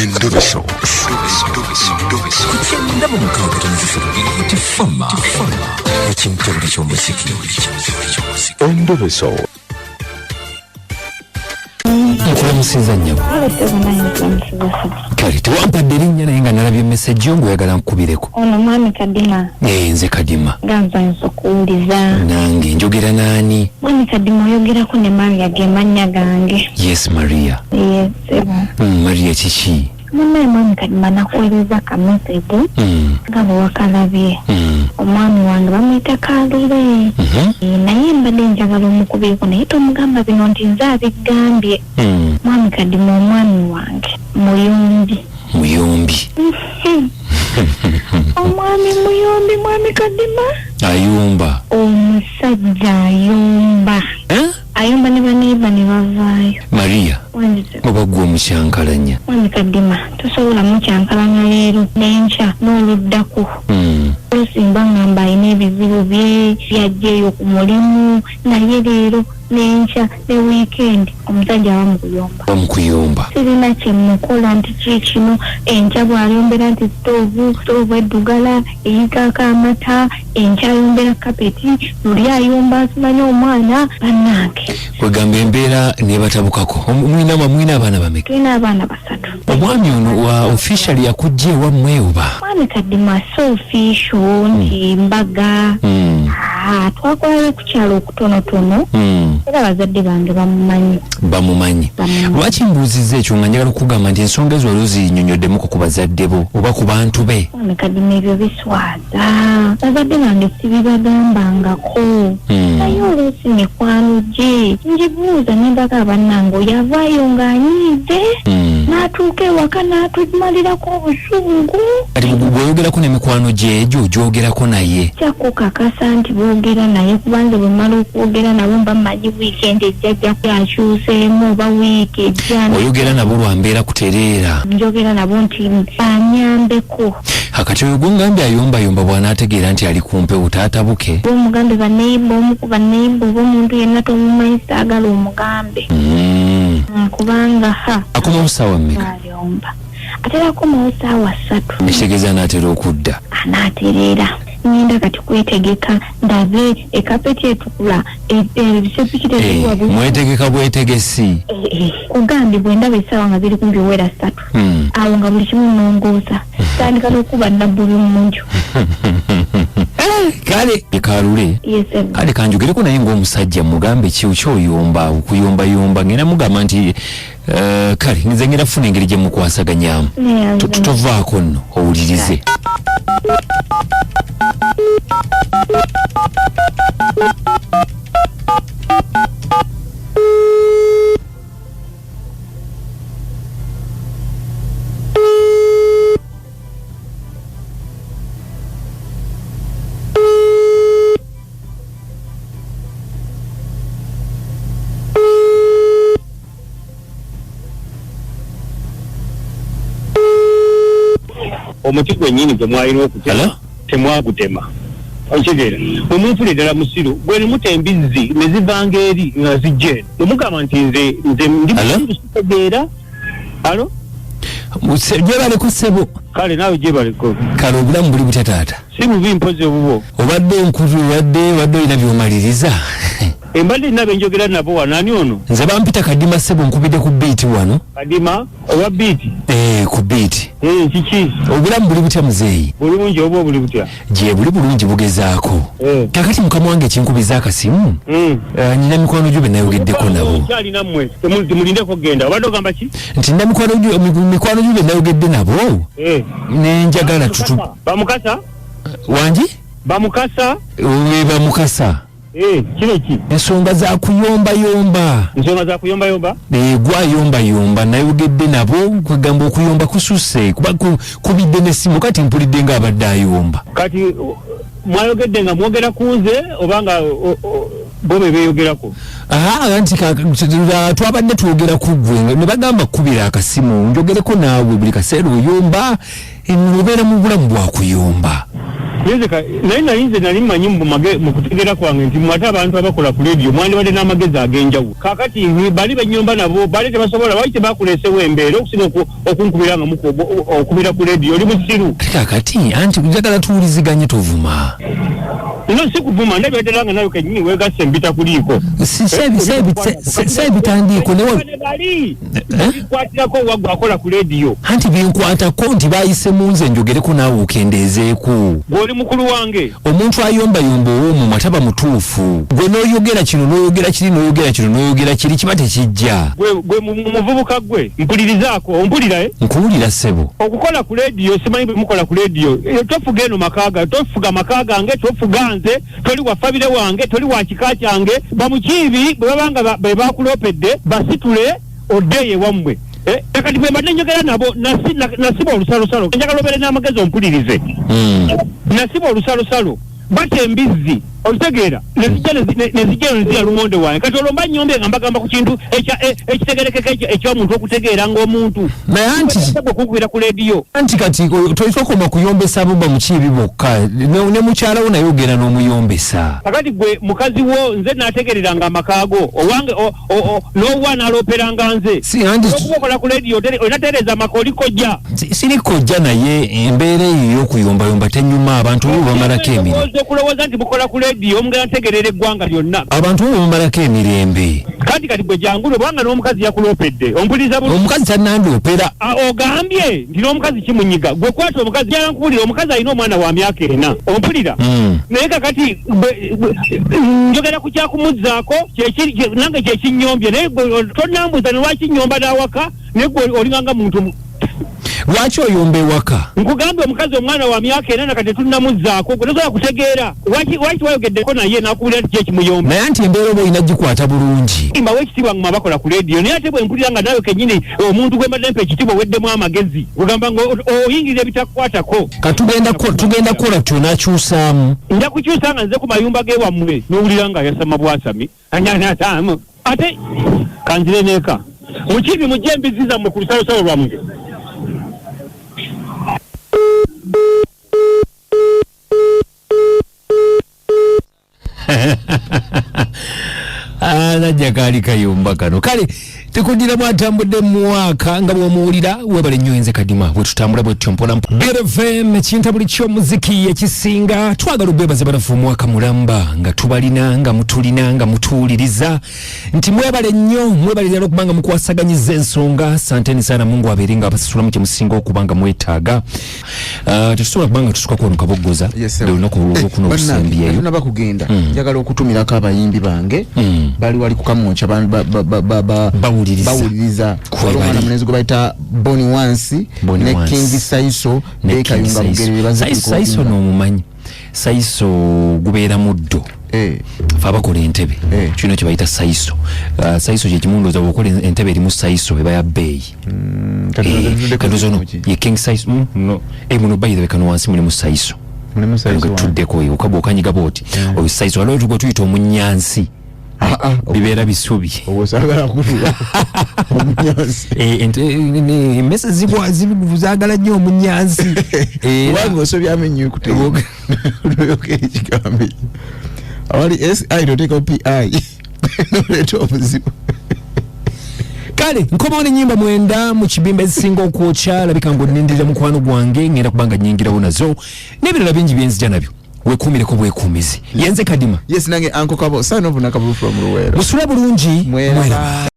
Endobeso. Kugenda mu mukaaga tifama ekintabuli ky'omuziki. Endobeso. Nkulamusiza nnyo. Kale tewampadde erinnya naye nga nalabye message yo ng'oyagala nkubireko. Ono mwami Kadima. Nze Kadima. Ganza nsokuwuliza. Nange njogera naani? Mwami Kadima oyogerako ne Maria ge mannya gange. Yes, Maria. Yes, Maria kiki? Munaye mwami Kadima nakuweereza ka message. Nga bwe wakalabye. Omwami wange bamuyita Kalule. Naye mbadde njagala omukubireko naye tomugamba bino nti nze abigambye. Mwami Kadima omwami wange muyombi. Omwami muyombi mwami Kadima. Ayomba. Omusajja Ayomba. Ayomba ne baniiba ne bavaayo. Maria. Oba gwe omukyankalanya. Mwami Kadima tosobola mukyankalanya leero n'enkya n'oluddako. Olusimba ngamba alina ebizibu bye byajjeeyo ku mulimu naye leero n'enkya ne wiikendi omusajja bamukuyomba. Sirina kye mukola nti kikino enkya bw'ayombera nti stoovu eddugala eyikaako amata enkya ayombera kapeti luli ayomba asimanya omwana bannange. Kwegamba embeera nebatabukako. Mwina abaana bameka? Tulina abaana 3. Omwami ono wa officially yakujja ewammwe oba? Mwami Kadima so official nti mbaga. Twakolayo ku kyalo okutonotono. Era abazadde bange bamumanyi. Lwaki mbuuzizza ekyo nga njagala okugamba nti ensonga ezo wali ozinnyonnyoddemu ku bazadde bo oba ku bantu be? Mwami Kadima ebyo biswaza. Bazadde bange sibibagambangako. Naye oluusi mikwano gye njibuuza nembaga bannange yavaayo ng'anyiize n'atuuka ewaka n'atumalirako obusungu. Kati bw'oyogerako n'emikwano gye egyo gyogerako naye? Kyakukakasa nti boogera naye kubanze bwe mmala okwogera nabo mba mmanyi wiikendi ejjajja yakyuseemu oba wiiki ejja. Oyogera nabo lwambeera kutereera? Njogera nabo nti anyambeko. Akati oyo gwongambye ayombayomba bw'anaategeera nti ali kumpe utaatabuke? Omugambe banneeyimba omu ku banneeyimba oba omuntu yenna tomumanyi saagala omugambe. Kubanga akomawo ssaawa mmeka? Ayomba atera akomawo ssaawa 3. Ekitegeeza anaatera okudda? Anaatereera. Ngenda kati kwetegeka ndabe ekapeti etukula ebisepikite ebiwabu. Mwetegeka bwetegesi? Kugambye bwe ndaba essaawa nga ziri kumpi owera 3. Awo nga buli kimu nnongoosa. Tandika n'okuba nabbubi munju. Kale Kalule. Yes, kale kanjogereko naye ng'omusajja mugambe kyoyomba okuyombayomba ngenda mugamba nti kale nze ngenda funa engeri gye mukwasaganyamu. Tovaako nno owulirize. Omuti gwennyini gwe mwalina okutema temwagutema. Okitegeera omumfule ddala musiru gwe ne mutemba embizzi ne zivanga eri nga zijja eno nemugamba nti nze ndi musitegeera. Alo gyebaleko ssebo. Kale naawe gyebaleko. Kale obulamu buli butya taata? Si bubi mpozi obubwo. Obadde nkulu wadde olina by'omaliriza? Embadde nina benjogera nabo wano. Ani ono? Nze bampita Kadima ssebo nkubidde ku biiti wano. Kadima owa biiti? Ku biiti. Kiki? Obulamu buli butya muzeeyi? Bulungi oba buli butya? Gye buli bulungi bugezaako. Kakati mukama wange kinkubiza akasimu. Nina mikwano gyo be nayogeddeko nabo. Kyali nammwe temulindeko kugenda. Obadde ogamba ki? Nti nina mikwano gyo be nayogedde nabo. Ne Njagala tutu. Bamukasa? Wange? Bamukasa? Bamukasa. Kino ki? Ensonga za kuyombayomba. Ensonga za kuyombayomba? Gwa yombayomba nayogedde nabo kwegamba okuyomba kususse kuba kubidde n'essimu kati mpulidde ng'abadde ayomba. Kati mwayogedde nga mwogera ku nze oba nga bo be beeyogerako? Nti twabadde twogera ku ggwe ne bagamba kkubira akasimu njogereko naawe buli kaseera oyomba obeera mu bulamu bwa kuyomba. yezeka nainze nali manyi mu kutegera kwange nti mwata abantu abakola ku radio mwandi bade n'amagezi agenjawo kakati bali benyomba nabo bali tebasobola waite bakulesewo embeera okusina okunkubiranga okubira ku radio oli musiru kakati anti njagala tuwuliziganye tovuma ino sikuvuma ndabeteranga nayo kenyini wegase mbita kuliko sebitandiko bali kwatako wagwa akola ku radio anti binkwatako nti bayise munze njogereko naawe okendeezeeko goli mukulu wange omuntu ayombayomba ow'omu mataba mutuufu gwe n'oyogera kino n'oyogera kiri n'oyogera kino n'oyogera kiri kiba tekijja gwe muvubuka gwe mpulirizaako ompulira nkuwulira ssebo okukola ku radio simanyi bwe mukola ku radio tofuga eno makaaga tofuga makaagange tofuga nze toli wafabire wange toli wa kika kyange bamukiibi bwe babanga be bakulopedde basitule oddeeye wammwe kati bwe mbadde njogera nabo nasiba olusalosalo njagala obeere n'amagezi ompulirize nasiba olusalosalo bate embizzi olitegeera nezijja nezija lumonde wange kati olwo nyombe nga mbagamba ku kintu ekitegerekeka eky'omuntu okutegeera ng'omuntu naye anti okukubira ku leediyo anti kati tolikokoma kuyombesa buba mukiibi bokka ne mukyalawo naye ogera n'omuyombesa kakati gwe mukazi wo nze naategereranga amakaago owange n'owa n'alooperanga nze okuba okola ku leediyo onatereeza amaka olikojja sirikojja naye embeera eyo y'okuyombayomba tenyuma abantu bo bamalako emirembe okulowooza nti mukola ku leediyo omugera ntegerera eggwanga lyonna abantu bo bamalako emirembe kati gwe jangulo bwanga n'omukazi yakuloopedde ompuliriza omukazi tannandoopera ogambye nti n'omukazi kimunyiga gwe kwata omukazi yankubulira omukazi alina omwana wa myaka 4 ompulira naye kakati njogera ku kyakumuzzaako nange kyekinyombye naye tonnambuza ne lwakinyomba n'awaka naye gwe olinganga muntu lwaki oyomba ewaka nkugambye omukazi omwana wa myaka 4 nakati tunnamuzzaako gwe tosobola kutegeera lwaki wayogeddeko naye n'akubulira nti kyekimuyomba naye anti embeera oba olina gikwata bulungi mbawe ekitiibwa mu abakola ku leediyo naye ate bwe mpulira nga nawe kenyini omuntu gwe mbadde mpa ekitiibwa oweddemu amagezi ogamba nga oyingirira ebitakukwatako tugenda kukola kyonakyusaamu nja kukyusa nga nze ku mayumba g'ewammwe n'owulira nga yasama bwasami anyanyataamu ate kanzire neeka mukiibi mujje embizi zammwe ku lusalosalo lwammwe najja kaali kayumba kano kale tekudira mwatambudde muwaka nga bw'omuwulira webale nnyo enze kadima bwe tutambula bwetyo mpola BFM kintabuli ky'omuziki ekisinga twagala obwebaze banafu mwaka mulamba nga tubalina nga mutulina nga mutuwuliriza nti mwebale nnyo mwebalira okubanga mukwasaganyizza ensonga asanteni sana Mungu abeere nga abasasulamu kye musinga okubanga mwetaaga tetusobola kubanga tusuka kuno kaboggoza olunaku olwokuna okusembyeyo nabakugenda njagala okutumirako abayimbi bange bali wali kukamwonca bawuliriza omwana munezi gwe bayita Boni Wansi ne King Saiso ne Kayunga Bugerere Saiso n'omumanyi Saiso gubeera muddo fa bakola entebe kino kye bayita Saiso Saiso kye kimundoza bwokola entebe erimu Saiso eba ya bbeeyi katozono ye King Saiso no muno by the way kano wansi mulimu Saiso tuddeko eyo okaba okanyiga booti oyo Saiso waliwo tugo tuyita omunyansi bibeera bisubi obosagala kutula omunyansi emmese zagala nnyo omunyansi wange osobya amenyo okutegoga ekigambo awali SI noteeka PI noleeta obuzibu kale nkomawo n'ennyimba 9 mu kibimba ezisinga okwokya labika ng'onnindirira mukwano gwange ngenda kubanga nnyingirawo nazo n'ebirala bingi byenzija nabyo wekuumireko bwekuumizi yenze kadima yes nange Uncle Kabo sign off nakabulu from Luwera musula bulungi mwera